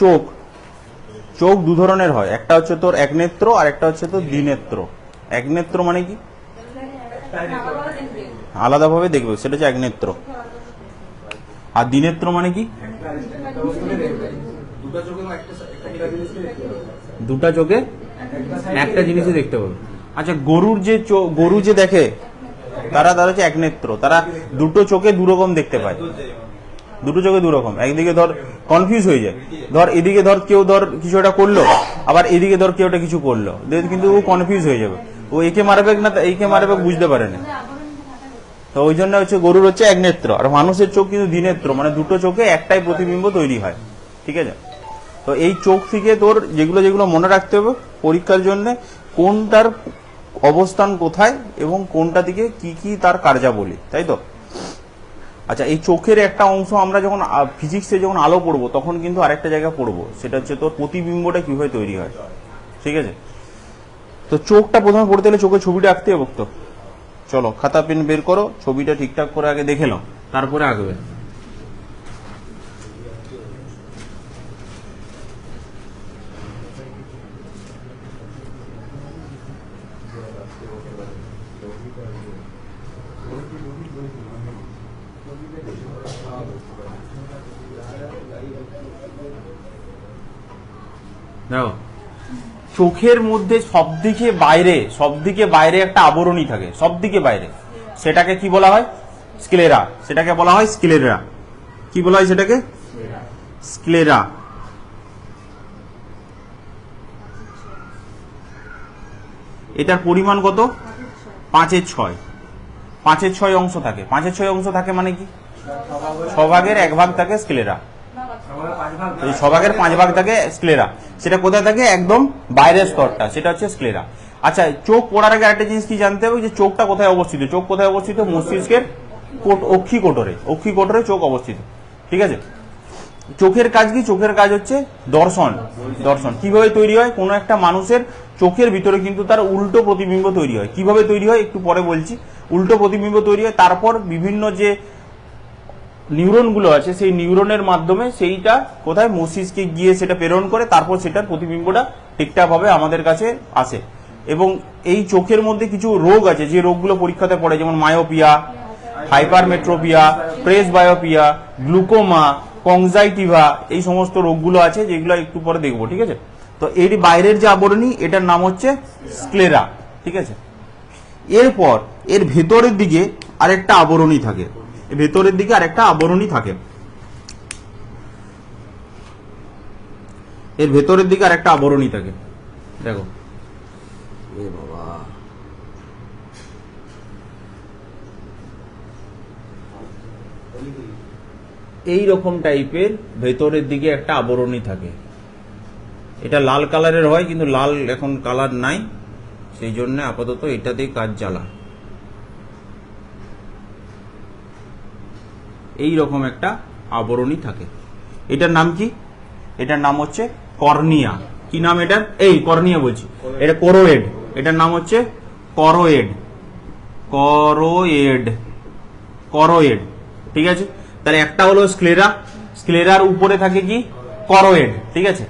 চোখ চোখ দু ধরনের হয়, একটা হচ্ছে তোর এক নেত্র আর একটা হচ্ছে তোর দ্বিনেত্র। এক নেত্র মানে কি আলাদাভাবে দেখবে, সেটা হচ্ছে এক নেত্র। আর দ্বিনেত্র মানে কি দুটা চোখে একটা জিনিসই দেখতে পাবে। আচ্ছা, গরু যে দেখে তারা হচ্ছে এক নেত্র, তারা দুটো চোখে দুরকম দেখতে পায়, দুটো চোখে দুরকম। একদিকে ধর কনফিউজ হয়ে যায়, ধর এদিকে ধর কেউ ধর কিছু একটা করলো, আবার এদিকে ধর কেউ একটা কিছু করলো, কিন্তু ও কনফিউজ হয়ে যাবে, ও একে মারবে না একে মারবে বুঝতে পারে না। তো ওই জন্য হচ্ছে গরুর হচ্ছে এক নেত্র, আর মানুষের চোখ কিন্তু দ্বিনেত্র, মানে দুটো চোখে একটাই প্রতিবিম্ব তৈরি হয়। ঠিক আছে, তো এই চোখ থেকে তোর যেগুলো মনে রাখতে হবে পরীক্ষার জন্য, কোনটার অবস্থান কোথায় এবং কোনটা দিকে কি কি তার কার্যাবলী, তাই তো। আচ্ছা, এই চোখের একটা অংশ আমরা যখন ফিজিক্সে যখন আলো পড়বো তখন কিন্তু আরেকটা জায়গা পড়বো, সেটা হচ্ছে তোর প্রতিবিম্বটা কিভাবে তৈরি হয়। ঠিক আছে, তো চোখটা প্রথমে পড়তে হলে চোখের ছবিটা আঁকতে হবে। তো চলো খাতা পেন বের করো, ছবিটা ঠিকঠাক করে আগে দেখে নাও, তারপরে আঁকবে। দেখো, চোখের মধ্যে সবদিকে বাইরে একটা আবরণী থাকে, সবদিকে বাইরে, সেটাকে কি বলা হয় স্ক্লেরা। সেটাকে বলা হয় স্ক্লেরা। কি বলা হয় সেটাকে? স্ক্লেরা। এটার পরিমাণ কত? 5/6। 5/6 অংশ থাকে। 5/6 অংশ থাকে মানে কি? 6 ভাগের 1 ভাগ থাকে স্ক্লেরা, 6 ভাগের 5 ভাগ থাকে স্ক্লেরা। সেটা কোথায় থাকে? একদম বাইরের স্তরটা, সেটা হচ্ছে স্ক্লেরা। আচ্ছা, চোখ পড়ার আগে একটা জিনিস কি জানতে হবে, যে চোখটা কোথায় অবস্থিত। চোখ কোথায় অবস্থিত? মস্তিষ্কের অক্ষিকোটরে চোখ অবস্থিত। ঠিক আছে, চোখের কাজ কি? চোখের কাজ হচ্ছে দর্শন। কিভাবে তৈরি হয়? কোনো একটা মানুষের চোখের ভিতরে কিন্তু তার উল্টো প্রতিবিম্ব তৈরি হয়। কিভাবে তৈরি হয় একটু পরে বলছি। উল্টো প্রতিবিম্ব তৈরি হয়, তারপর বিভিন্ন যে নিউরন গুলো আছে সেই নিউরনের মাধ্যমে সেইটা কোথায় মস্তিষ্কে গিয়ে সেটা প্রেরণ করে, তারপর সেটার প্রতিবিম্বটা ঠিকঠাক ভাবে আমাদের কাছে আসে। এবং এই চোখের মধ্যে কিছু রোগ আছে, যে রোগগুলো পরীক্ষাতে পড়ে, যেমন মায়োপিয়া, হাইপারমেট্রোপিয়া, প্রেসবায়োপিয়া, গ্লুকোমা, কংজাইটিভা, এই সমস্ত রোগগুলো আছে, যেগুলো একটু পরে দেখবো। ঠিক আছে, তো এর বাইরের যে আবরণী, এটার নাম হচ্ছে স্ক্লেরা। ঠিক আছে, এরপর এর ভেতরের দিকে আরেকটা আবরণী থাকে। ভেতরের দিকে আরেকটা আবরণী থাকে, এর ভেতরের দিকে আরেকটা আবরণী থাকে। দেখো, এ বাবা, এই রকম টাইপের ভেতরের দিকে একটা আবরণী থাকে। এটা লাল কালারের হয়, কিন্তু লাল এখন কালার নাই, সেই জন্য আপাতত এটাতেই কাজ চালা। এই রকম একটা আবরণী থাকে। এটার নাম কি? এটার নাম হচ্ছে কর্নিয়া। কি নাম এটার? এই কর্নিয়া বলছি, এটা করোয়েড। এটার নাম হচ্ছে করোয়েড। ঠিক আছে, তাহলে একটা হলো স্ক্লেরা, স্ক্লেরার উপরে থাকে কি? করোয়েড। ঠিক আছে,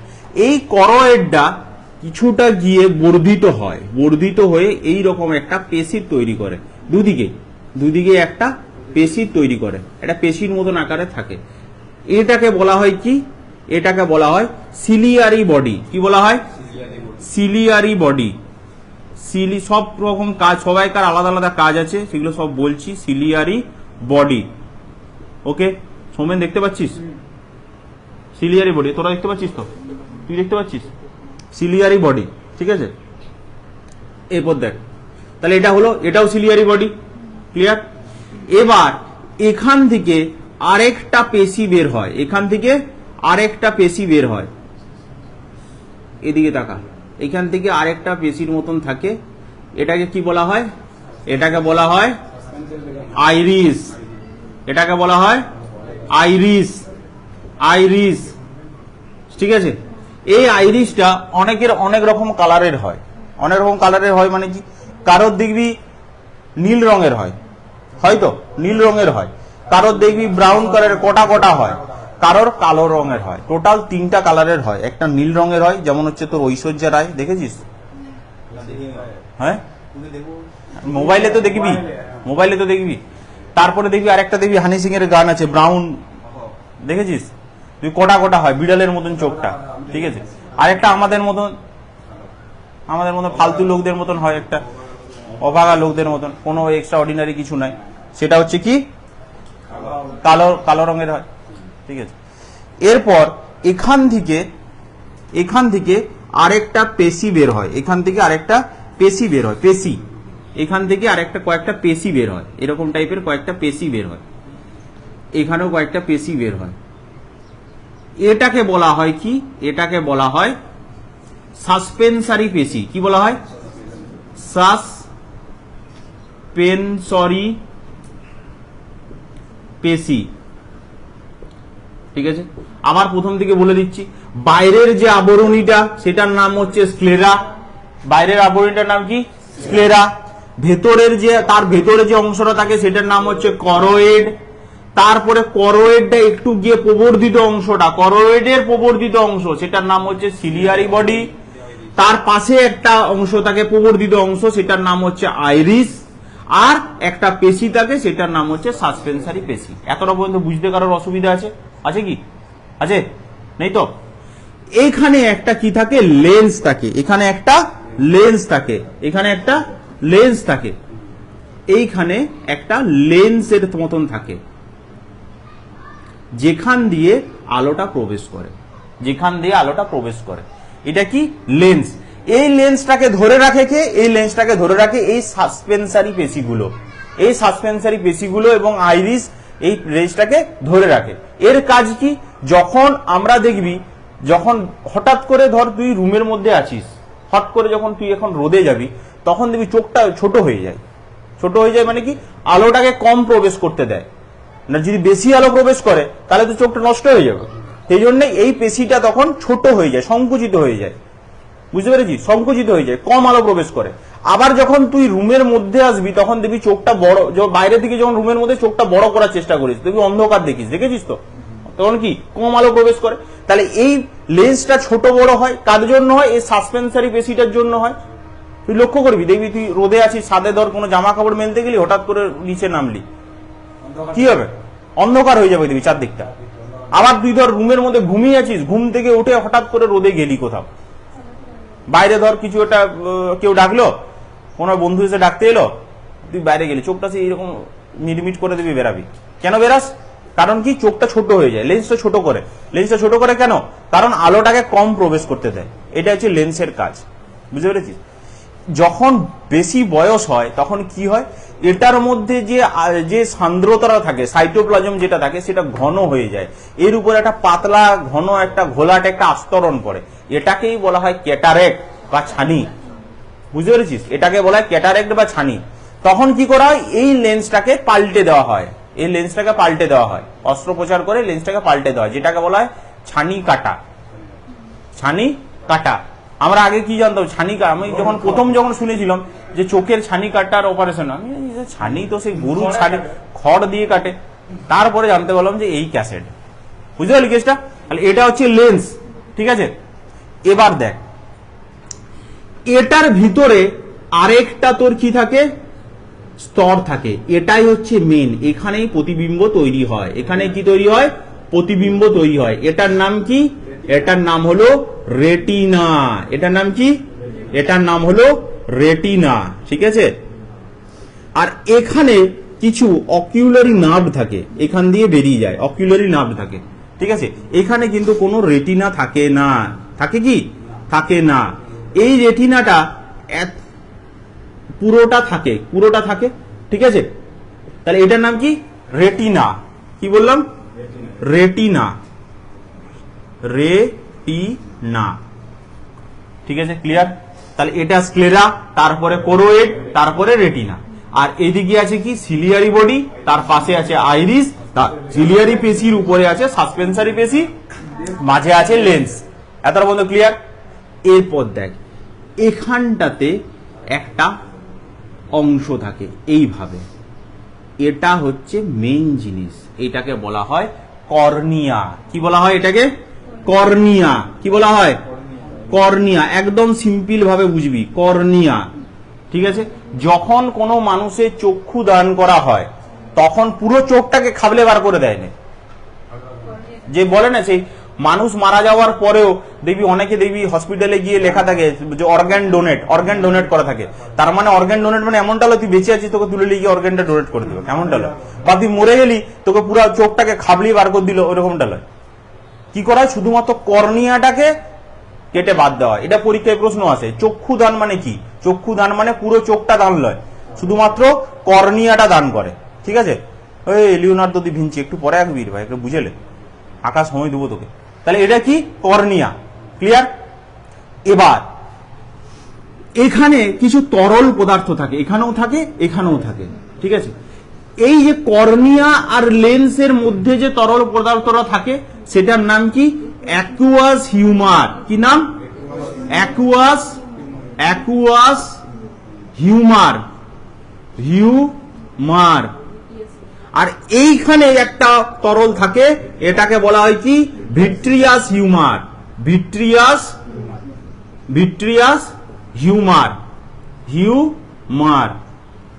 এই করোয়েডটা কিছুটা গিয়ে বর্ধিত হয়ে এই রকম একটা পেশি তৈরি করে। দুদিকে একটা পেশি তৈরি করে, এটা পেশির মতন আকারে থাকে। এটাকে বলা হয় কি? এটাকে বলা হয় সিলিয়ারি বডি। কি বলা হয়? Ciliary body. সব রকম কাজ, সবাইকার আলাদা আলাদা কাজ আছে, সেগুলো সব বলছি। Ciliary body. ওকে, সোমেন দেখতে পাচ্ছিস সিলিয়ারি বডি? তোরা দেখতে পাচ্ছিস তো? তুই দেখতে পাচ্ছিস সিলিয়ারি বডি? ঠিক আছে, এরপর দেখ, তাহলে এটা হলো, এটাও সিলিয়ারি বডি। ক্লিয়ার? এবার এখান থেকে আরেকটা পেশি বের হয়, এদিকে তাকা, এখান থেকে আরেকটা পেশির মতন থাকে। এটাকে কি বলা হয়? এটাকে বলা হয় আইরিস। আইরিস। ঠিক আছে, এই আইরিসটা অনেক রকম কালারের হয়। মানে কি? কারোর দেখবি নীল রঙের হয়, হয়তো নীল রঙের হয়, কারোর দেখবি ব্রাউন কালারের কটা হয়, কারোর কালো রঙের হয়, টোটাল 3টা কালারের হয়। একটা নীল রঙের হয়, যেমন হচ্ছে তোর ঐশ্বর্যা রায়, দেখেছিস? হ্যাঁ, মোবাইলে তো দেখবি, মোবাইলে তো দেখবি। তারপরে দেখবি আরেকটা দেখবি হানি সিং এর গান আছে ব্রাউন, দেখেছিস? তুই কোটা কোটা হয়, বিড়ালের মতন চোখটা, ঠিক আছে। আরেকটা আমাদের মতন ফালতু লোকদের মতন হয়, একটা অভাগা লোকদের মতন, কোনো এক্সট্রা অর্ডিনারি কিছু নাই, সেটা হচ্ছে কি কালো রঙের হয়, ঠিক আছে। এরপর এখান থেকে আরেকটা পেশি বের হয়, এখান থেকে আরেকটা পেশি বের হয়, পেশি, এখান থেকে আরেকটা কয়েকটা পেশি বের হয়, এরকম টাইপের কয়েকটা পেশি বের হয়, এখানেও কয়েকটা পেশি বের হয়। এটাকে বলা হয় কি? এটাকে বলা হয় সাসপেনসারি পেশি। কি বলা হয়? সাসপেনসরি পেশি, ঠিক আছে। আবার প্রথম থেকে বলে দিচ্ছি, বাইরের যে আবরণীটা সেটার নাম হচ্ছে স্ক্লেরা, বাইরের আবরণীটার নাম কি? স্ক্লেরা। তার ভেতরে যে অংশটা থাকে সেটার নাম হচ্ছে করোয়েড। তারপরে করোয়েডটা একটু গিয়ে প্রবর্ধিত অংশটা, করোয়েডের প্রবর্ধিত অংশ, সেটার নাম হচ্ছে সিলিয়ারি বডি। তার পাশে একটা অংশ থাকে প্রবর্ধিত অংশ, সেটার নাম হচ্ছে আইরিস। আর একটা পেশি থাকে, সেটার নাম হচ্ছে সাসপেনসারি পেশি। এতটা পর্যন্ত বুঝতে কারোর অসুবিধা আছে কি? আছে? নেই তো? এইখানে একটা কি থাকে? লেন্স থাকে। এখানে একটা লেন্স থাকে, এখানে একটা লেন্স থাকে, এইখানে একটা লেন্সের মতন থাকে, যেখান দিয়ে আলোটা প্রবেশ করে, যেখান দিয়ে আলোটা প্রবেশ করে। এটা কি? লেন্স। এই লেন্সটাকে ধরে রাখে কে? এই লেন্সটাকে ধরে রাখে এই সাসপেনসারি পেশিগুলো, এই সাসপেনসারি পেশিগুলো এবং আইরিস এই লেন্সটাকে ধরে রাখে। এর কাজ কি? যখন আমরা দেখবি, যখন হঠাৎ করে ধর তুই রুমের মধ্যে আছিস, হট করে যখন তুই এখন রোদে যাবি, তখন দেখবি চোখটা ছোট হয়ে যায়। ছোট হয়ে যায় মানে কি? আলোটাকে কম প্রবেশ করতে দেয় না। যদি বেশি আলো প্রবেশ করে তাহলে তো চোখটা নষ্ট হয়ে যাবে। সেই জন্য এই পেশিটা তখন ছোট হয়ে যায়, সংকুচিত হয়ে যায়। বুঝতে পেরেছিস? সংকুচিত হয়ে যায়, কম আলো প্রবেশ করে। আবার যখন তুই রুমের মধ্যে আসবি, তখন দেখবি চোখটা বড়, বাইরে থেকে যখন রুমের মধ্যে চোখটা বড় করার চেষ্টা করিস, দেখবি অন্ধকার দেখিস, দেখেছিস তো? তখন কি? কম আলো প্রবেশ করে। তাহলে এই লেন্সটা ছোট বড় হয় কার জন্য হয়? এই সাসপেনসারি পেশিটার জন্য হয়। তুই লক্ষ্য করবি, দেখবি তুই রোদে আছিস, ছাদে ধর কোনো জামা কাপড় মেলতে গেলি, হঠাৎ করে নিচে নামলি, কি হবে? অন্ধকার হয়ে যাবে দেখবি চারদিকটা। আবার তুই ধর রুমের মধ্যে ঘুমিয়ে আছিস, ঘুম থেকে উঠে হঠাৎ করে রোদে গেলি কোথাও, বাইরে ধর কিছু একটা কেউ ডাকলো, কোনো বন্ধু এসে ডাকতে এলো, তুই বাইরে গেলি, চোখটা সে এইরকম মিটমিট করে দিবি, বেরাবি। কেন বেরাস? কারণ কি? চোখটা ছোট হয়ে যায়, লেন্সটা ছোট করে। লেন্সটা ছোট করে কেন? কারণ আলোটাকে কম প্রবেশ করতে দেয়। এটা হচ্ছে লেন্সের কাজ। বুঝতে পেরেছিস? যখন বেশি বয়স হয় তখন কি হয়? এটার মধ্যে যে সান্দ্রতা থাকে, সাইটোপ্লাজম যেটা থাকে, সেটা ঘন হয়ে যায়। এর উপর একটা পাতলা ঘন একটা ঘোলাটে একটা আস্তরণ পড়ে। এটাকেই বলা হয় ক্যাটারেক্ট বা ছানি। বুঝতে পেরেছিস? এটাকে বলা হয় ক্যাটারেক্ট বা ছানি। তখন কি করা হয়? এই লেন্সটাকে পাল্টে দেওয়া হয়, এই লেন্সটাকে পাল্টে দেওয়া হয়, অস্ত্রোপচার করে লেন্সটাকে পাল্টে দেওয়া হয়, যেটাকে বলা হয় ছানি কাটা। ছানি কাটা। আমরা আগে কি জানতাম? ছানি কাটা, আমি যখন শুনেছিলাম যে চোখের ছানি কাটার অপারেশন, আমি ছানি তো সেই গরুর ছানি, খড় দিয়ে কাটে। তারপরে জানতে পারলাম যে এই ক্যাসেট। বুঝতে পারলি কেসটা? তাহলে এটা হচ্ছে লেন্স, ঠিক আছে। এবার দেখ, এটার ভিতরে আরেকটা তোর কি থাকে? স্তর থাকে। এটাই হচ্ছে মেন, এখানেই প্রতিবিম্ব তৈরি হয়। এখানে কি তৈরি হয়? প্রতিবিম্ব তৈরি হয়। এটার নাম কি? এটার নাম হলো রেটিনা। এটার নাম কি? এটার নাম হলো রেটিনা, ঠিক আছে। আর এখানে কিছু অকিউলারি নার্ভ থাকে, এখান দিয়ে বেরিয়ে যায়, অকিউলারি নার্ভ থাকে, ঠিক আছে। এখানে কিন্তু কোনো রেটিনা থাকে না। থাকে কি? থাকে না। এই রেটিনাটা পুরোটা থাকে, ঠিক আছে। তাহলে এটার নাম কি? রেটিনা। কি বললাম? রেটিনা, রেটিনা, ঠিক আছে, ক্লিয়ার? তাহলে এটা স্ক্লেরা, তারপরে কোরোয়েড, তারপরে রেটিনা। আর এদিকে আছে কি? সিলিয়ারি বডি, তার পাশে আছে আইরিস, সিলিয়ারি পেশির উপরে আছে সাসপেনসারি পেশি, মাঝে আছে লেন্স। এতটা বন্ধু ক্লিয়ার? এরপর দেখ, এখানটাতে একটা অংশ থাকে এইভাবে, এটা হচ্ছে মেইন জিনিস, এটাকে বলা হয় কর্নিয়া। কি বলা হয় এটাকে? কর্নিয়া। কি বলা হয়? কর্নিয়া। একদম সিম্পল ভাবে বুঝবি, কর্নিয়া। ঠিক আছে? যখন কোনো মানুষের চক্ষু দান করা হয় তখন পুরো চোখটাকে খাবলে বার করে দেয় না। যে বলে না সেই মানুষ মারা যাওয়ার পরেও দেখবি অনেকে দেখবি হসপিটালে গিয়ে লেখা থাকে যে অর্গান ডোনেট করা থাকে। তার মানে অর্গান ডোনেট মানে এমনটা হলো তুই বেঁচে আছিস, তোকে তুলে নিয়ে অর্গানটা ডোনেট করে দিল, এমনটা হলো। বা তুই মরে গেলি, তোকে পুরো চোখটাকে খাবলি বার করে দিল, ওইরকমটা নয়। কি করা হয়? শুধুমাত্র কর্নিয়াটাকে কেটে বাদ দেওয়া। এটা পরীক্ষায় প্রশ্ন আসে। চক্ষু দান মানে কি? চক্ষু দান মানে পুরো চোখটা দান লয়, শুধুমাত্র কর্নিয়াটা দান করে। ঠিক আছে? ওই লিওনার্দো দি ভিঞ্চি একটু পরে আসবি ভাই, একটু বুঝেলে, আঁকা সময় দেবো তোকে। তাহলে এটা কি? কর্নিয়া। ক্লিয়ার? এবার এখানে কিছু তরল পদার্থ থাকে, এখানেও থাকে, এখানেও থাকে। ঠিক আছে? এই যে কর্নিয়া আর লেন্সের মধ্যে যে তরল পদার্থটা থাকে সেটার নাম কি? Aqueous humour. কি নাম? Aqueous humour. আর এইখানে একটা তরল থাকে, এটাকে বলা হয় কি? Vitreous humour.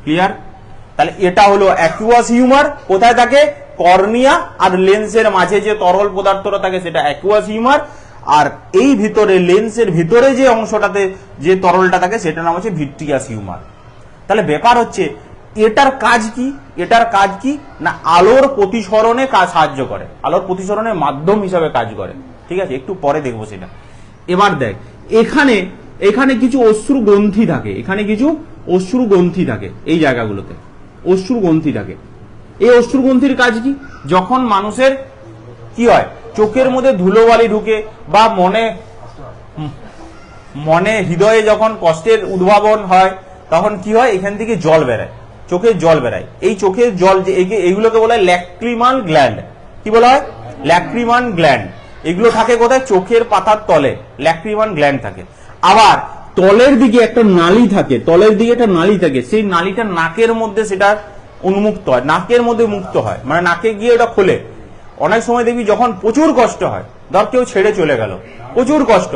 ক্লিয়ার? তাহলে এটা হলো অ্যাকুয়াস হিউমার। কোথায় থাকে? কর্নিয়া আর লেন্সের মাঝে যে তরল পদার্থটা থাকে সেটা অ্যাকুয়াস হিউমার। আর এই ভিতরে লেন্সের ভিতরে যে অংশটাতে যে তরলটা থাকে সেটার নাম হচ্ছে ভিট্রিয়াস হিউমার। তাহলে ব্যাপার হচ্ছে এটার কাজ কি? না আলোর প্রতিসরণে সাহায্য করে, আলোর প্রতিসরণের মাধ্যম হিসাবে কাজ করে। ঠিক আছে? একটু পরে দেখবো সেটা। এবার দেখ, এখানে কিছু অশ্রু গ্রন্থি থাকে, এই জায়গাগুলোতে অশ্রু গ্রন্থি থাকে। এই অশ্রু গ্রন্থির কাজ কি? যখন মানুষের কি হয়, চোখের মধ্যে ধুলোবালি ঢুকে বা মনে হৃদয়ে যখন কষ্টের উদ্ভাবন হয় তখন কি হয়, এখান থেকে জল বেরায়, চোখের জল বেরায়। এই চোখের জল যে এইগুলোকে বলা হয় ল্যাক্রিমাল গ্ল্যান্ড। কি বলা হয়? Lacrimal gland. এগুলো থাকে কোথায়? চোখের পাতার তলে ল্যাক্রিমাল গ্ল্যান্ড থাকে। আবার তলের দিকে একটা নালী থাকে, সেই নালীটা নাকের মধ্যে সেটা উন্মুক্ত হয়, নাকের মধ্যে মুক্ত হয়, মানে নাকে গিয়ে ওটা খোলে। অনেক সময় দেখবি যখন প্রচুর কষ্ট হয়, ধর কেউ ছেড়ে চলে গেল, প্রচুর কষ্ট,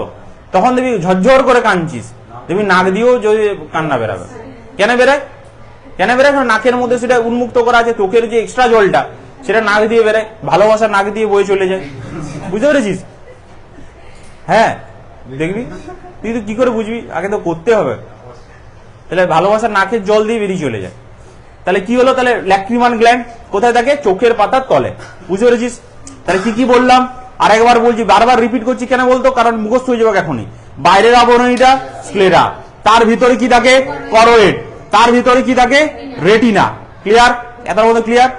তখন দেখবি ঝরঝর করে কাঁদছিস, দেখবি নাক দিয়েও যদি কান্না বেরাবে। কেন বেরায়? কারণ নাকের মধ্যে সেটা উন্মুক্ত করা আছে, চোখের যে এক্সট্রা জলটা সেটা নাক দিয়ে বেরায়, ভালোবাসা নাক দিয়ে বয়ে চলে যায়। বুঝতে পেরেছিস? হ্যাঁ, দেখবি তুই তো কি করে বুঝবি, আগে তো করতে হবে। তাহলে ভালোবাসা নাকের জল দিয়ে বেরিয়ে চলে যায়। তাহলে কি হলো? তাহলে ল্যাক্রিমাল গ্ল্যান্ড কোথায় থাকে? চোখের পাতার তলে। বুঝতে পেরেছিস? তাহলে কি বললাম আরেকবার বলছি, বারবার রিপিট করছি কেন বলতো? কারণ মুখস্থ হয়ে যাবে এখনই। বাইরের আবরণীটা স্ক্লেরা, তার ভিতরে কি থাকে? করোয়েড, তার ভিতরে কি থাকে? রেটিনা। ক্লিয়ার? এটার মধ্যে ক্লিয়ার?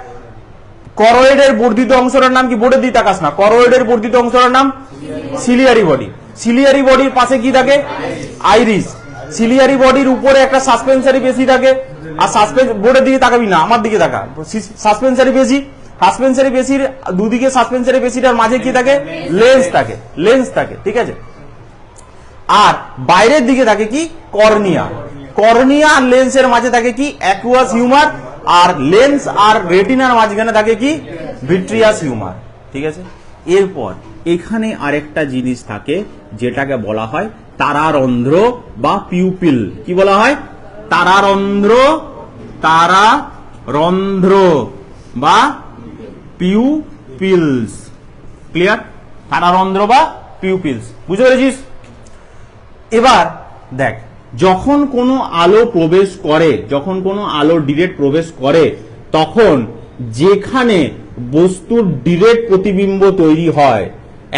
করোয়েডের বর্ধিত অংশটার নাম কি? বোর্ডের দিকে তাকাস না। করোয়েডের বর্ধিত অংশটার নাম সিলিয়ারি বডি। সিলিয়ারি বডির পাশে কি থাকে? আইরিস। সিলিয়ারি বডির উপরে একটা সাসপেন্সারি পেশি থাকে। আর বোর্ডের দিকে তাকাবি না, আমার দিকে তাকা। সাসপেন্সারি পেশির দুদিকে সাসপেন্সারি পেশিটার মাঝে কি থাকে? লেন্স থাকে। ঠিক আছে? আর বাইরের দিকে থাকে কি? কর্নিয়া আর লেন্সের মাঝে থাকে কি? Aqueous humour. আর লেন্স আর রেটিনার মাঝখানে থাকে কি? Vitreous humour. ঠিক আছে? এরপর এখানে আরেকটা জিনিস থাকে যেটাকে বলা হয় তারারন্ধ্র বা পিউপিল। কি বলা হয়? তারারন্ধ্র বা পিউপিলস। ক্লিয়ার? তারারন্ধ্র বা পিউপিলস। বুঝতে পেরেছিস? এবার দেখ, যখন কোনো আলো ডিরেক্ট প্রবেশ করে তখন যেখানে বস্তুর ডিরেক্ট প্রতিবিম্ব তৈরি হয়,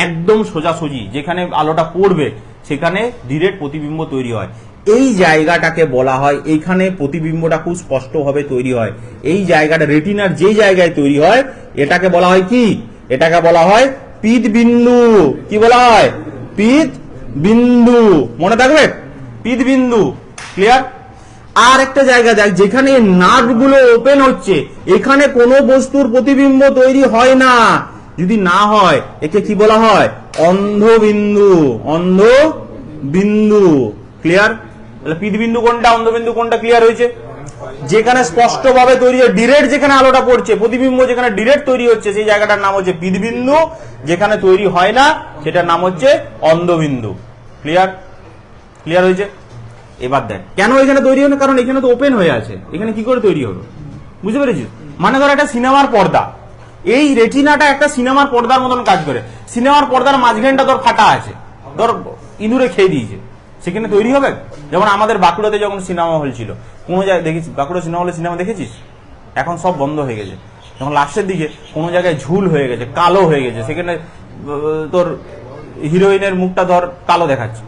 একদম সোজাসুজি যেখানে আলোটা পড়বে সেখানে ডিরেক্ট প্রতিবিম্ব তৈরি হয়। এই জায়গাটাকে বলা হয়, এইখানে প্রতিবিম্বটা খুব স্পষ্টভাবে তৈরি হয়। এই জায়গাটা রেটিনার যে জায়গায় তৈরি হয় এটাকে বলা হয় কি? এটাকে বলা হয় পীত বিন্দু। কি বলা হয়? পীত বিন্দু। মনে থাকবে? পীত বিন্দু। ক্লিয়ার? আর একটা জায়গা দেখ, যেখানে নার্ভ গুলো ওপেন হচ্ছে এখানে কোনো বস্তুর প্রতিবিম্ব তৈরি হয় না। যদি না হয় একে কি বলা হয়? অন্ধবিন্দু। ক্লিয়ার? তাহলে পীত বিন্দু কোনটা, অন্ধবিন্দু কোনটা? ক্লিয়ার হয়েছে? যেখানে স্পষ্টভাবে তৈরি হয়, ডিরেক্ট যেখানে আলোটা পড়ছে, প্রতিবিম্ব যেখানে ডিরেক্ট তৈরি হচ্ছে সেই জায়গাটার নাম হচ্ছে পিতবিন্দু, যেখানে তৈরি হয় না সেটার নাম হচ্ছে অন্ধবিন্দু। ক্লিয়ার? ক্লিয়ার হয়েছে? এবার দেখ কেন এখানে তৈরি হলো, কারণ এখানে তো ওপেন হয়ে আছে, এখানে কি করে তৈরি হলো বুঝতে পেরেছিস? মানে ধর একটা সিনেমার পর্দা, এই রেটিনাটা একটা সিনেমার পর্দার মতন কাজ করে, সিনেমার পর্দার মাঝখানটা তোর ফাটা আছে, ধর ইঁদুরে খেয়ে দিয়েছে, সেখানে তৈরি হবে? যেমন আমাদের বাঁকুড়াতে যখন সিনেমা হল ছিল, কোনো জায়গায় দেখেছিস বাঁকুড়া সিনেমা হলে সিনেমা দেখেছিস? এখন সব বন্ধ হয়ে গেছে, যখন লাস্টের দিকে কোনো জায়গায় ঝুল হয়ে গেছে, কালো হয়ে গেছে, সেখানে তোর হিরোইনের মুখটা ধর কালো দেখাচ্ছে,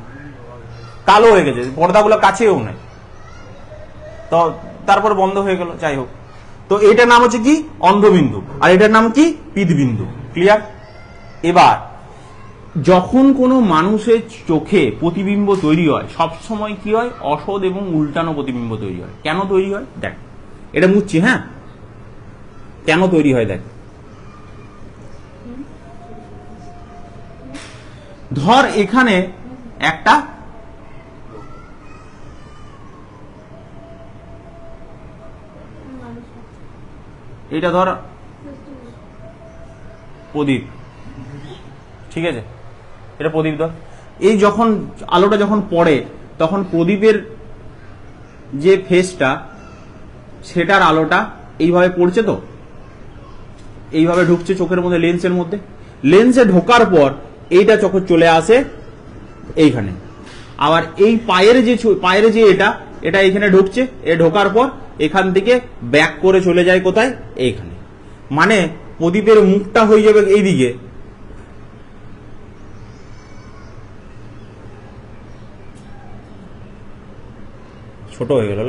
কালো হয়ে গেছে, পর্দাগুলো কাছেও নেই, তো তারপর বন্ধ হয়ে গেল। যাই হোক, তো এটার নাম হচ্ছে কি অন্ধবিন্দু, আর এটার নাম কি পিতবিন্দু। ক্লিয়ার? এবার যখন কোনো মানুষের চোখে প্রতিবিম্ব তৈরি হয়, সব সময় কি হয়, অসৎ এবং উল্টানো প্রতিবিম্ব তৈরি হয়। কেন তৈরি হয় দেখ, এটা মুছছি, হ্যাঁ, কেন তৈরি হয় দেখ। ধর এখানে একটা এটা ধর প্রদীপ, ঠিক আছে, এটা প্রদীপ ধর, এই যখন আলোটা যখন পড়ে তখন প্রদীপের যে ফেসটা সেটার আলোটা এইভাবে পড়ছে, তো এইভাবে ঢুকছে চোখের মধ্যে, লেন্সের মধ্যে, লেন্সে ঢোকার পর এইটা চোখে চলে আসে এইখানে, আবার এই পায়ের যে এটা এইখানে ঢুকছে, এ ঢোকার পর এখান থেকে ব্যাক করে চলে যায় কোথায়, এইখানে, মানে প্রদীপের মুখটা হয়ে যাবে এইদিকে, ছোট হয়ে গেল,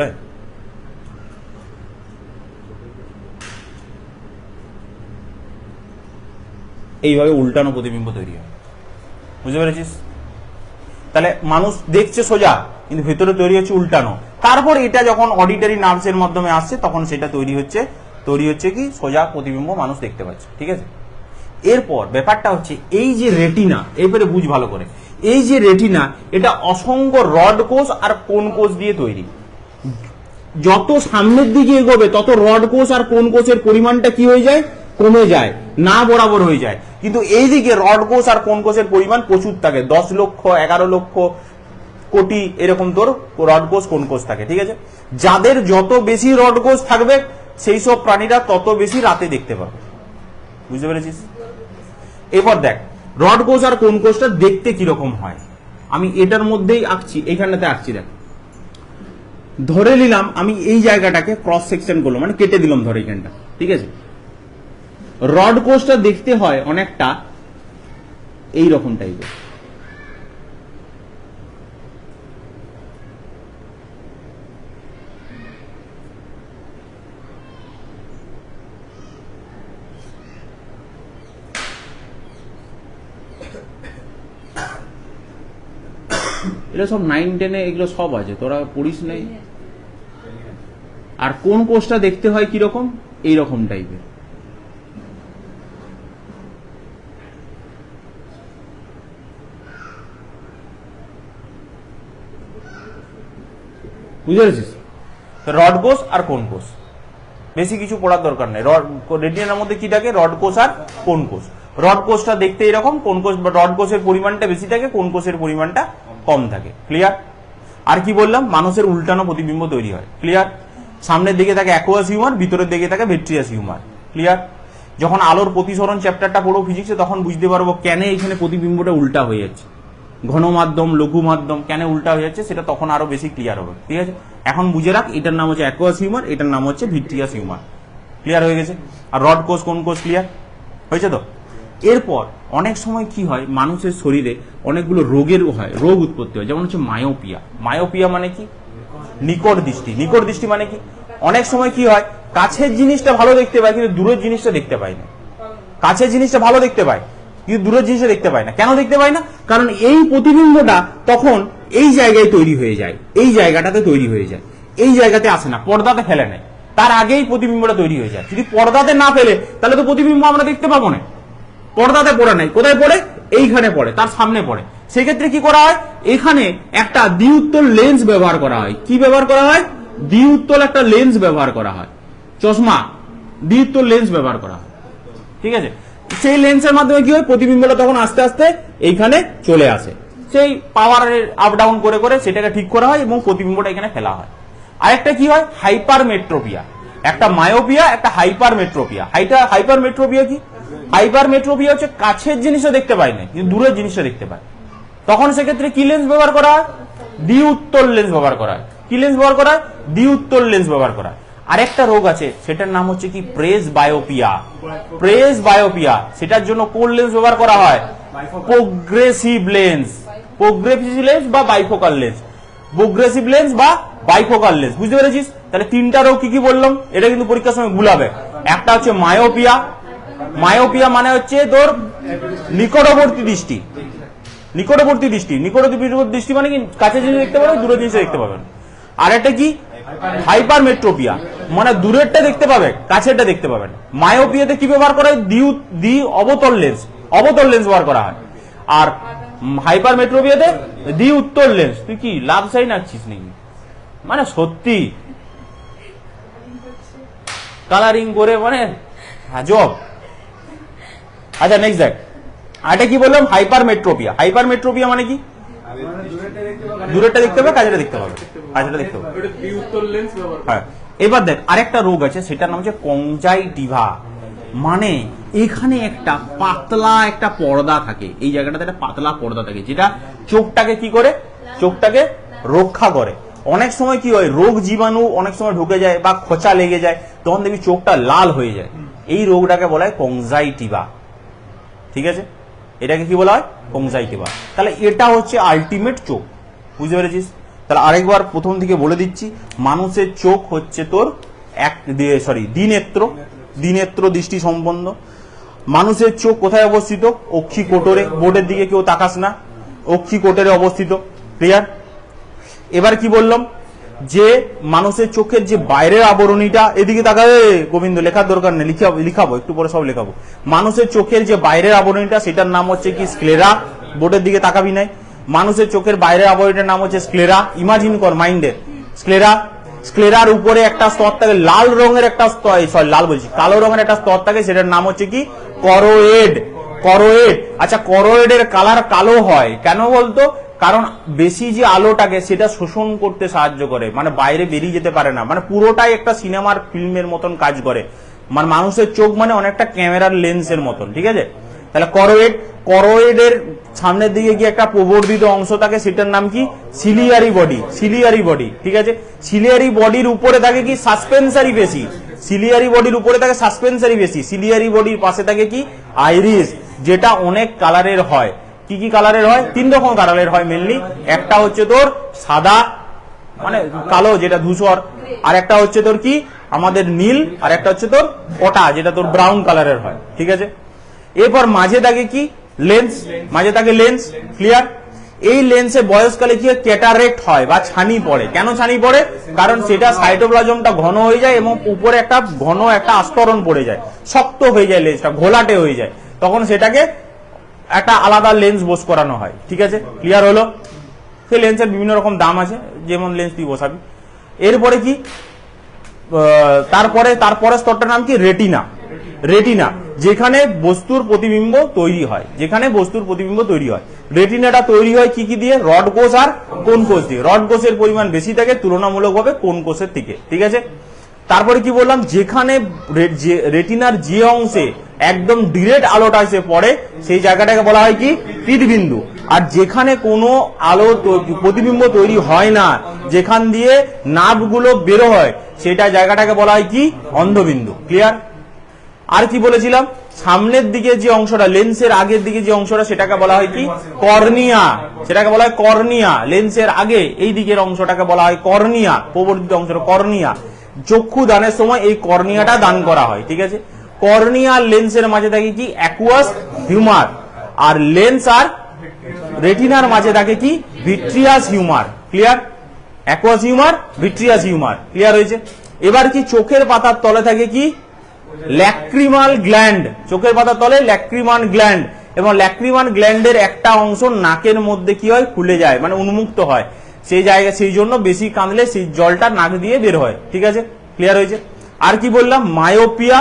এইভাবে উল্টানো প্রতিবিম্ব তৈরি হয়। বুঝতে পেরেছিস? তাহলে মানুষ দেখছে সোজা, কিন্তু ভেতরে তৈরি হচ্ছে উল্টানো। তারপর এটা যখন অডিটরি নার্ভসের মাধ্যমে আসছে তখন সেটা তৈরি হচ্ছে কি সোজা প্রতিবিম্ব মানুষ দেখতে পাচ্ছে। ঠিক আছে? এরপর ব্যাপারটা হচ্ছে এই যে রেটিনা, এরপরে বুঝ ভালো করে, এই যে রেটিনা এটা অসংখ্য রড কোষ আর কোন কোষ দিয়ে তৈরি। যত সামনের দিকে এগোবে তত রড কোষ আর কোন কোষের পরিমাণটা কি হয়ে যায়, কমে যায়, না বরাবর হয়ে যায়। কিন্তু এইদিকে রড কোষ আর কোন কোষের পরিমাণ প্রচুর থাকে, 10 লক্ষ 11 লক্ষ কোটি এরকম তোর রড কোষ কোন কোষ থাকে। ঠিক আছে? যাদের যত বেশি রড কোষ থাকবে সেই সব প্রাণীরা তত বেশি রাতে দেখতে পাবে। বুঝতে পেরেছিস? এবার দেখ রড কোষ আর কোন কোষটা দেখতে কিরকম হয়, আমি এটার মধ্যেই আঁকছি, এইখানটাতে আঁকছি। দেখ, ধরে নিলাম আমি এই জায়গাটাকে ক্রস সেকশন করলাম, মানে কেটে দিলাম ধরে এইখানটা। ঠিক আছে? রড কোষটা দেখতে হয় অনেকটা এই রকম টাইপের। এটা সব 9, 10 এগুলো সব আছে, তোরা পড়িস নাই। আর কোন কোষটা দেখতে হয় কিরকম, এইরকম টাইপের। বুঝতে পেরেছিস? রড কোষ আর কোন কোষ, বেশি কিছু পড়ার দরকার নেই। রেটিনার মধ্যে কি থাকে, রড কোষ আর কোন কোষ। রড কোষটা দেখতে এরকম, কোন কোষ রড কোষের পরিমাণটা বেশি থাকে, কোন কোষের পরিমাণটা কম থাকে। ক্লিয়ার? আর কি বললাম, মানুষের উল্টানো প্রতিবিম্ব তৈরি হয়। ক্লিয়ার? সামনের দিকে থাকে অ্যাকুয়াস হিউমার, ভিতরের দিকে থাকে ভিট্রিয়াস হিউমার। ক্লিয়ার? যখন আলোর প্রতিসরণ চ্যাপ্টারটা পড়ো ফিজিক্সে তখন বুঝতে পারবো কেন এখানে প্রতিবিম্বটা উল্টা হয়ে যাচ্ছে, ঘন মাধ্যম লঘু মাধ্যম কেন উল্টা হয়ে যাচ্ছে, সেটা তখন আরো বেশি ক্লিয়ার হবে। ঠিক আছে? এখন বুঝে রাখ, এটার নাম হচ্ছে অ্যাকুয়াস হিউমার, এটার নাম হচ্ছে ভিট্রিয়াস হিউমার। ক্লিয়ার হয়ে গেছে? আর রড কোষ কোন কোষ ক্লিয়ার হয়েছে তো? এরপর অনেক সময় কি হয়, মানুষের শরীরে অনেকগুলো রোগের হয়, রোগ উৎপত্তি হয়, যেমন হচ্ছে মায়োপিয়া। মায়োপিয়া মানে কি, নিকট দৃষ্টি। নিকট দৃষ্টি মানে কি, অনেক সময় কি হয়, কাছের জিনিসটা ভালো দেখতে পায় কিন্তু দূরের জিনিসটা দেখতে পায় না। কাছের জিনিসটা ভালো দেখতে পায় কিন্তু দূরের জিনিসটা দেখতে পায় না। কেন দেখতে পায় না? কারণ এই প্রতিবিম্বটা তখন এই জায়গায় তৈরি হয়ে যায়, এই জায়গাটাতে তৈরি হয়ে যায়, এই জায়গাতে আসে না, পর্দাতে ফেলে নেয়, তার আগেই প্রতিবিম্বটা তৈরি হয়ে যায়। যদি পর্দাতে না ফেলে তাহলে তো প্রতিবিম্ব আমরা দেখতে পাবো না। পর্দাতে পড়ে নাই, কোথায় পড়ে, এইখানে পড়ে, তার সামনে পড়ে। সেক্ষেত্রে কি করা হয়, এখানে একটা দ্বিউত্তর লেন্স ব্যবহার করা হয়। কি ব্যবহার করা হয়? দ্বি-উত্তল একটা লেন্স ব্যবহার করা হয়, চশমা দ্বি-উত্তল লেন্স ব্যবহার করা হয়, ঠিক আছে। সেই লেন্সের মাধ্যমে কি হয়, প্রতিবিম্বটা তখন আস্তে আস্তে এইখানে চলে আসে, সেই পাওয়ারের আপ ডাউন করে করে সেটাকে ঠিক করা হয় এবং প্রতিবিম্বটা এখানে ফেলা হয়। আরেকটা কি হয়, হাইপারমেট্রোপিয়া, একটা মায়োপিয়া, একটা হাইপারমেট্রোপিয়া। হাইপারমেট্রোপিয়া কি, হাইপারমেট্রোপিয়া হচ্ছে কাছের জিনিসও দেখতে পায় না কিন্তু দূরের জিনিসটা দেখতে পায়, তখন সেক্ষেত্রে কি লেন্স ব্যবহার করা হয়, দ্বি-উত্তল লেন্স ব্যবহার করা হয়। কি লেন্স ব্যবহার করা হয়, দ্বি-উত্তল লেন্স ব্যবহার করা হয়। আরেকটা রোগ আছে সেটার নাম হচ্ছে কি প্রেস বায়োপিয়া। প্রেস বায়োপিয়া, সেটার জন্য কোন লেন্স ব্যবহার করা হয়, প্রোগ্রেসিভ লেন্স। প্রোগ্রেসিভ লেন্স বা বাইফোকাল লেন্স, প্রোগ্রেসিভ লেন্স বা বাইফোকাল লেন্স, বুঝতে পেরেছিস? তাহলে তিনটা রোগ কি কি বললাম, এটা কিন্তু পরীক্ষার সময় গুলাবে। একটা হচ্ছে মায়োপিয়া, মায়োপিয়া মানে হচ্ছে তোর নিকটবর্তী দৃষ্টি, নিকটবর্তী দৃষ্টি, নিকটবর্তী দৃষ্টি মানে কি কাছে জিনিস দেখতে পাবে, দূরের জিনিস দেখতে পাবেন। আর একটা কি হাইপারমেট্রোপিয়া, মানে দূরেরটা দেখতে পাবে, কাছেরটা দেখতে পাবেন। মায়োপিয়াতে কি ব্যবহার করা হয়, দ্বি অবতল লেন্স, অবতল লেন্স ব্যবহার করা হয়। আর হাইপারমেট্রোপিয়াতে দ্বি-উত্তল লেন্স। তুই কি লাভ সাইন আঁকছিস নাকি, মানে সত্যি কালারিং করে মানে আজব। আচ্ছা নেক্সট দেখ, এটা কি বললাম, হাইপারমেট্রোপিয়া। হাইপারমেট্রোপিয়া মানে কি, দূরেরটা দেখতে পাবে, কাছেরটা দেখতে পাবে, কাছেরটা দেখতে পাবে। হ্যাঁ, এবার দেখ আরেকটা রোগ আছে সেটার নাম হচ্ছে কনজাংটিভা। মানে এখানে একটা পাতলা একটা পর্দা থাকে, এই জায়গাটাতে একটা পাতলা পর্দা থাকে যেটা চোখটাকে কি করে, চোখটাকে রক্ষা করে। অনেক সময় কি হয়, রোগ জীবাণু অনেক সময় ঢুকে যায় বা খোঁচা লেগে যায়, তখন দেখবি চোখটা লাল হয়ে যায়। এই রোগটাকে বলা হয় কনজাংটিভা, ঠিক আছে? এটাকে কি বলা হয়, কনজাংটিভা। তাহলে এটা হচ্ছে আলটিমেট চোখ, বুঝতে পেরেছিস? তাহলে আরেকবার প্রথম থেকে বলে দিচ্ছি, মানুষের চোখ হচ্ছে তোর দ্বিনেত্র, দ্বিনেত্র দৃষ্টি সম্পন্ন। মানুষের চোখ কোথায় অবস্থিত, অক্ষিকোটরে, বোর্ডের দিকে কেউ তাকাস না, অক্ষিকোটরে অবস্থিত, ক্লিয়ার? এবার কি বললাম, যে মানুষের চোখের যে বাইরের আবরণীটা, এদিকে তাকাবে গোবিন্দ, লেখার দরকার নেই, লিখাবো একটু পরে, সব লেখাবো। মানুষের চোখের যে বাইরের আবরণীটা সেটার নাম হচ্ছে কি স্ক্লেরা, বোর্ডের দিকে তাকাবি নাই। মানুষের চোখের বাইরের আবরণীটার নাম হচ্ছে স্ক্লেরা, ইমাজিন কর মাইন্ডে, স্ক্লেরা। স্ক্লেরার উপরে একটা স্তর থাকে, লাল রঙের একটা স্তর, লাল বলছি, কালো রঙের একটা স্তর থাকে, সেটার নাম হচ্ছে কি করোয়েড, করোয়েড। আচ্ছা, করোয়েডের কালার কালো হয় কেন বলতো, কারণ বেশি যে আলোটাকে সেটা শোষণ করতে সাহায্য করে, মানে বাইরে বেরিয়ে যেতে পারে না, মানে পুরোটাই একটা সিনেমার ফিল্মের মতন কাজ করে। মানে মানুষের চোখ মানে অনেকটা ক্যামেরার লেন্সের মতন, ঠিক আছে? তাহলে করোয়েড, করোয়েডের সামনের দিকে গিয়ে একটা প্রবর্ধিত অংশ থাকে, সেটার নাম কি সিলিয়ারি বডি, সিলিয়ারি বডি, ঠিক আছে? সিলিয়ারি বডির উপরে থাকে কি সাসপেন্সারি পেশি, সিলিয়ারি বডির উপরে থাকে সাসপেন্সারি পেশি। সিলিয়ারি বডির পাশে থাকে কি আইরিস, যেটা অনেক কালারের হয়। কি কি কালারের হয়, তিন রকম কালারের হয় মেনলি। একটা হচ্ছে তোর সাদা মানে কালো, যেটা ধূসর, আর একটা হচ্ছে তোর কি আমাদের নীল, আর একটা হচ্ছে তোর কটা, যেটা তোর ব্রাউন কালারের হয়, ঠিক আছে? এরপর মাঝে থাকে কি লেন্স, মাঝে থাকে লেন্স, ক্লিয়ার? এই লেন্সে বয়সকালে কি ক্যাটারেক্ট হয় বা ছানি পড়ে। কেন ছানি পড়ে, কারণ সেটা সাইটোপ্লাজমটা ঘন হয়ে যায় এবং উপরে একটা ঘন একটা আস্তরণ পড়ে যায়, শক্ত হয়ে যায় লেন্সটা, ঘোলাটে হয়ে যায়, তখন সেটাকে একটা আলাদা লেন্স বোস করানো হয়, ঠিক আছে? ক্লিয়ার হলো? সেই লেন্সের বিভিন্ন রকম দাম আছে, যেমন লেন্স তুই বসাবি। এরপরে কি, তারপরে স্তরটার নাম কি রেটিনা। রেটিনা, যেখানে বস্তুর প্রতিবিম্ব তৈরি হয়, যেখানে বস্তুর প্রতিবিম্ব তৈরি হয়। রেটিনাটা তৈরি হয় কি কি দিয়ে, রড কোষ আর কোন কোষ দিয়ে। রড কোষের পরিমাণ বেশি থাকে তুলনামূলকভাবে কোন কোষের থেকে, ঠিক আছে? তারপরে কি বললাম, যেখানে রেটিনার যে অংশে একদম ডিরেক্ট আলোটা এসে পড়ে সেই জায়গাটাকে বলা হয় কি হৃদবিন্দু। আর যেখানে কোনো আলো প্রতিবিম্ব তৈরি হয় না, যেখান দিয়ে নাভগুলো বেরো হয়, সেটা জায়গাটাকে বলা হয় কি অন্ধবিন্দু, ক্লিয়ার? আর কি বলেছিলাম, সামনের দিকে যে অংশটা, লেন্সের আগের দিকে যে অংশটা, সেটাকে বলা হয় কি কর্নিয়া, সেটাকে বলা হয় কর্নিয়া। লেন্সের আগে এই দিকের অংশটাকে বলা হয় কর্নিয়া, প্রবর্তিত অংশটা কর্নিয়া। চক্ষু দানের সময় এই কর্নিয়াটা দান করা হয়, ঠিক আছে? কর্নিয়া লেন্সের মাঝে থাকে কি অ্যাকুয়াস হিউমার, আর লেন্স আর রেটিনার মাঝে থাকে কি vitreous humour, clear? Aqueous humour, vitreous humour, clear হয়েছে? এবার কি চোখের পাতার তলে থাকে কি ল্যাক্রিমাল গ্ল্যান্ড, চোখের পাতার তলে ল্যাক্রিমাল গ্ল্যান্ড, এবং ল্যাক্রিমাল গ্ল্যান্ডের একটা অংশ নাকের মধ্যে কি হয় খুলে যায়, মানে উন্মুক্ত হয়। সেই জায়গা, সেই জন্য বেশি কাঁদলে সেই জলটা নাক দিয়ে বের হয়। ঠিক আছে, ক্লিয়ার হয়েছে। আর কি বললাম, মায়োপিয়া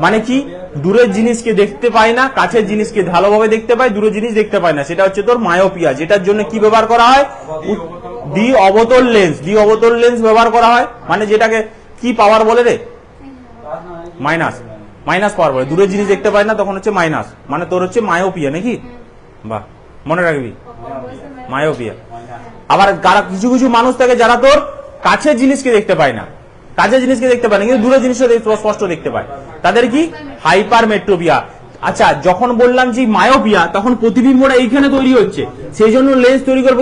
মানে কি, দূরের জিনিসকে দেখতে পায় না, কাছের জিনিসকে ভালোভাবে দেখতে পায়, দূরের জিনিস দেখতে পায় না, সেটা হচ্ছে তোর মায়োপিয়া। যেটার জন্য কি ব্যবহার করা হয়, দ্বি অবতল লেন্স, দ্বি অবতল লেন্স ব্যবহার করা হয়। মানে যেটাকে কি পাওয়ার বলে রে, মাইনাস, মাইনাস পাওয়ার বলে। দূরের জিনিস দেখতে পায় না তখন হচ্ছে মাইনাস, মানে তোর হচ্ছে মায়োপিয়া নাকি, বাহ মনে রাখবি, মায়োপিয়া। আবার কিছু কিছু মানুষ থাকে যারা তোর কাছের জিনিসকে দেখতে পায় না, কাছের জিনিসকে দেখতে পায় না কিন্তু দূরের জিনিসটা স্পষ্ট দেখতে পায়, তাদের কি হাইপারমেট্রোপিয়া। আচ্ছা, যখন বললাম যে মায়োপিয়া তখন প্রতিবিম্বটা এইখানে তৈরি হচ্ছে, সেই জন্য লেন্স তৈরি করে।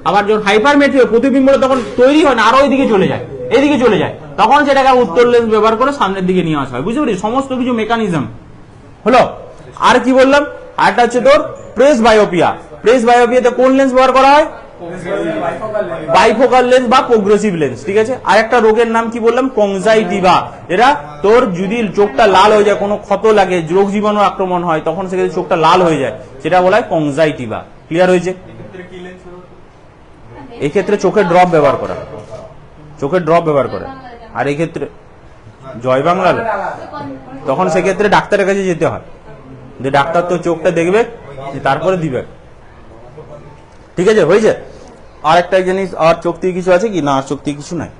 আবার যখন হাইপারমেট্রিয়া প্রতিবিম্বটা তখন তৈরি হয় না, আরো ওইদিকে চলে যায়, এদিকে চলে যায়, তখন সেটাকে উত্তর লেন্স ব্যবহার করে সামনের দিকে নিয়ে আসা হয়। বুঝতে পারি সমস্ত কিছু মেকানিজম হলো। আর কি বললাম, আরেকটা হচ্ছে তোর প্রেস বায়োপিয়া। প্রেস বায়োপিয়াতে কোন লেন্স ব্যবহার করা হয়, বাইফোকাল লেন্স বা প্রোগ্রেসিভ লেন্স। ঠিক আছে, আর একটা রোগের নাম কি বললাম, কংজাইটিভা। এরা তোর যদি চোখটা লাল হয়ে যায়, কোনো ক্ষত লাগে, রোগ জীবাণু আক্রমণ হয়, তখন সেক্ষেত্রে চোখটা লাল হয়ে যায়, সেটা বলা হয় কংজাইটিভা। ক্লিয়ার হয়েছে। এক্ষেত্রে চোখের ড্রপ ব্যবহার করা, চোখের ড্রপ ব্যবহার করে। আর এক্ষেত্রে জয় বাংলা, তখন সেক্ষেত্রে ডাক্তারের কাছে যেতে হয়, যে ডাক্তার তো চোখটা দেখবে তারপরে দিবে। ঠিক আছে, হয়েছে। আর একটা জিনিস, আর চোখ থেকে কিছু আছে কি না, আর চোখ থেকে কিছু নাই।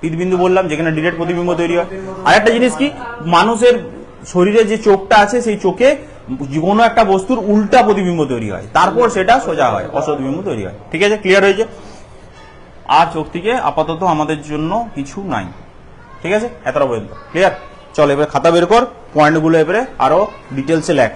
পিতবিন্দু বললাম, যেখানে ডিরেক্ট প্রতিবিম্ব তৈরি হয়। আর একটা জিনিস কি, মানুষের শরীরে যে চোখটা আছে সেই চোখে কোনো একটা বস্তুর উল্টা প্রতিবিম্ব তৈরি হয়, তারপর সেটা সোজা হয়, অসৎ বিম্ব তৈরি হয়। ঠিক আছে, ক্লিয়ার হয়েছে। আর চোখ থেকে আপাতত আমাদের জন্য কিছু নাই। ঠিক আছে, এতটা পর্যন্ত ক্লিয়ার। চল এবার খাতা বের কর, পয়েন্টগুলো এবারে আরো ডিটেলসে লেখ।